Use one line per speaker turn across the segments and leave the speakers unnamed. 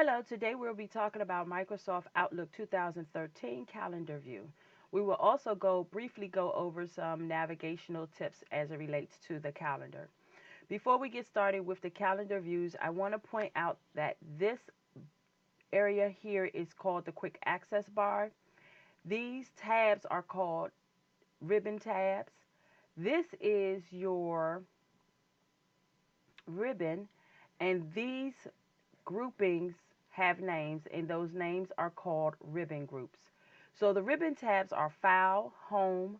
Hello, today we'll be talking about Microsoft Outlook 2013 calendar view. We will also briefly go over some navigational tips as it relates to the calendar. Before we get started with the calendar views, I want to point out that this area here is called the quick access bar. These tabs are called ribbon tabs. This is your ribbon, and these groupings have names, and those names are called ribbon groups. So the ribbon tabs are File, Home,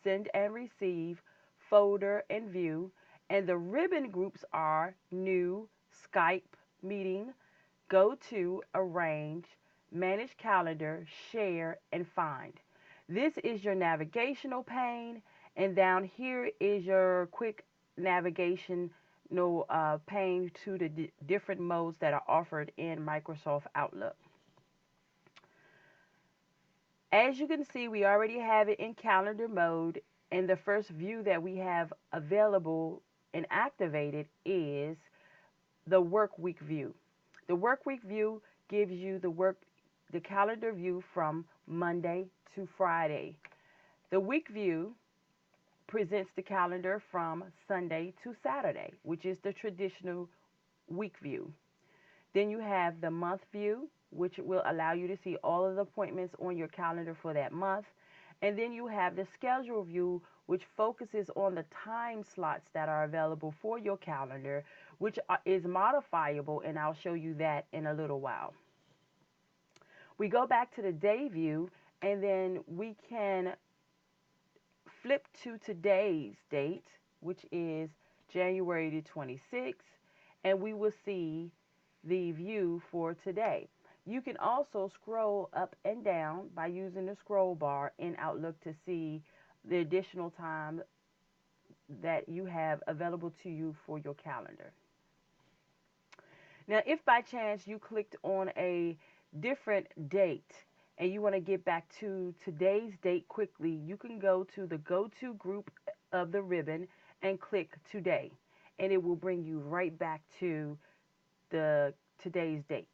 Send and Receive, Folder, and View. And the ribbon groups are New, Skype, Meeting, Go To, Arrange, Manage Calendar, Share, and Find. This is your navigational pane, and down here is your quick navigation pane to the different modes that are offered in Microsoft Outlook. As you can see, we already have it in calendar mode, and the first view that we have available and activated is the work week view. The work week view gives you the calendar view from Monday to Friday. The week view presents the calendar from Sunday to Saturday, which is the traditional week view. Then you have the month view, which will allow you to see all of the appointments on your calendar for that month. And then you have the schedule view, which focuses on the time slots that are available for your calendar, which is modifiable, and I'll show you that in a little while. We go back to the day view, and then we can flip to today's date, which is January the 26th, and we will see the view for today. You can also scroll up and down by using the scroll bar in Outlook to see the additional time that you have available to you for your calendar. Now, if by chance you clicked on a different date and you want to get back to today's date quickly, you can go to the Go To group of the ribbon and click Today, and it will bring you right back to the today's date.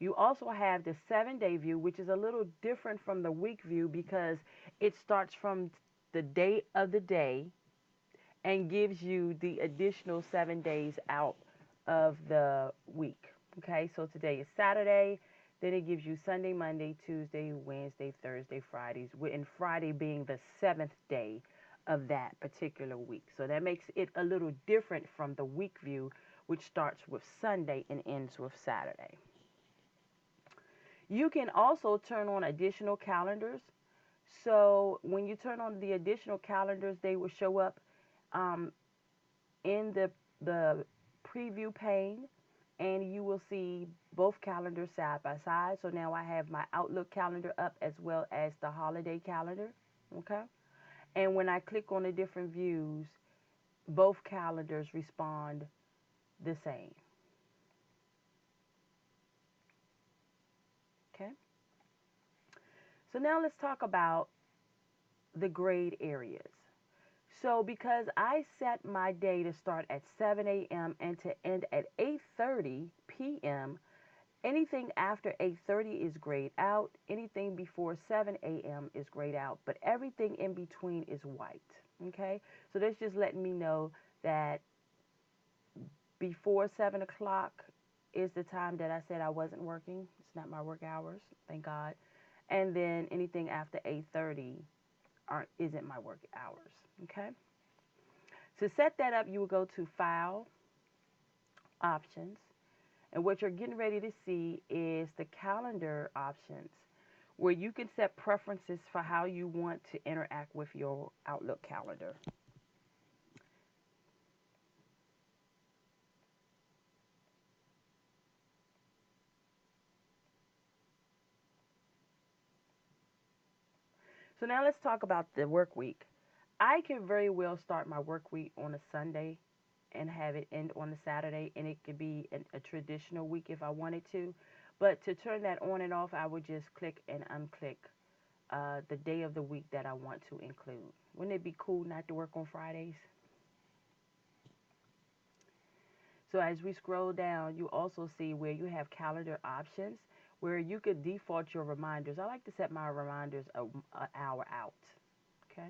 You also have the 7-day view, which is a little different from the week view because it starts from the date of the day and gives you the additional 7 days out of the week. Okay, so today is Saturday, then it gives you Sunday, Monday, Tuesday, Wednesday, Thursday, Fridays, and Friday being the 7th day of that particular week. So that makes it a little different from the week view, which starts with Sunday and ends with Saturday. You can also turn on additional calendars. So when you turn on the additional calendars, they will show up um, in the preview pane, and you will see both calendars side by side. So now I have my Outlook calendar up as well as the holiday calendar. Okay. And when I click on the different views, both calendars respond the same. Okay. So now let's talk about the grade areas. So because I set my day to start at 7 a.m. and to end at 8:30 p.m., anything after 8:30 is grayed out. Anything before 7 a.m. is grayed out, but everything in between is white. Okay? So that's just letting me know that before 7 o'clock is the time that I said I wasn't working. It's not my work hours, thank God. And then anything after 8:30 isn't my work hours. Okay? To set that up, you will go to File, Options, and what you're getting ready to see is the calendar options where you can set preferences for how you want to interact with your Outlook calendar. So now let's talk about the work week. I can very well start my work week on a Sunday and have it end on a Saturday, and it could be a traditional week if I wanted to. But to turn that on and off, I would just click and unclick the day of the week that I want to include. Wouldn't it be cool not to work on Fridays? So as we scroll down, you also see where you have calendar options where you could default your reminders. I like to set my reminders an hour out. Okay.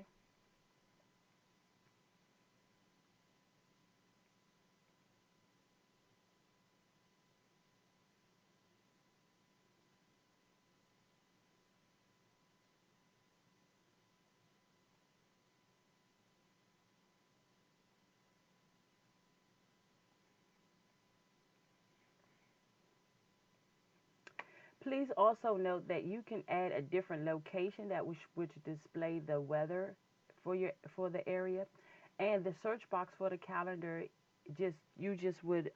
Please also note that you can add a different location that which display the weather for the area, and the search box for the calendar. Just would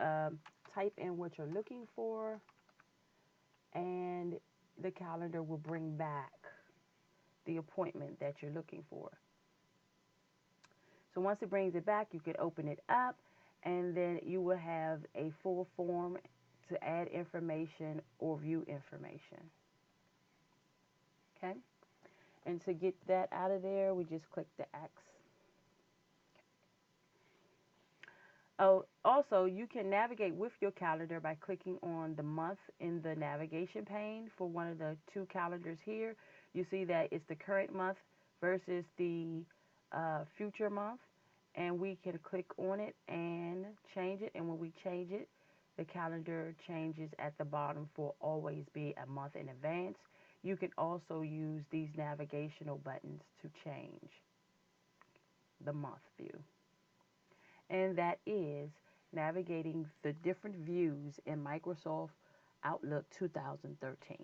type in what you're looking for, and the calendar will bring back the appointment that you're looking for. So once it brings it back, you could open it up, and then you will have a full form to add information or view information. Okay. And to get that out of there, we just click the X. Oh, also, you can navigate with your calendar by clicking on the month in the navigation pane for one of the two calendars here. You see that it's the current month versus the future month. And we can click on it and change it. And when we change it, the calendar changes at the bottom for always be a month in advance. You can also use these navigational buttons to change the month view. And that is navigating the different views in Microsoft Outlook 2013.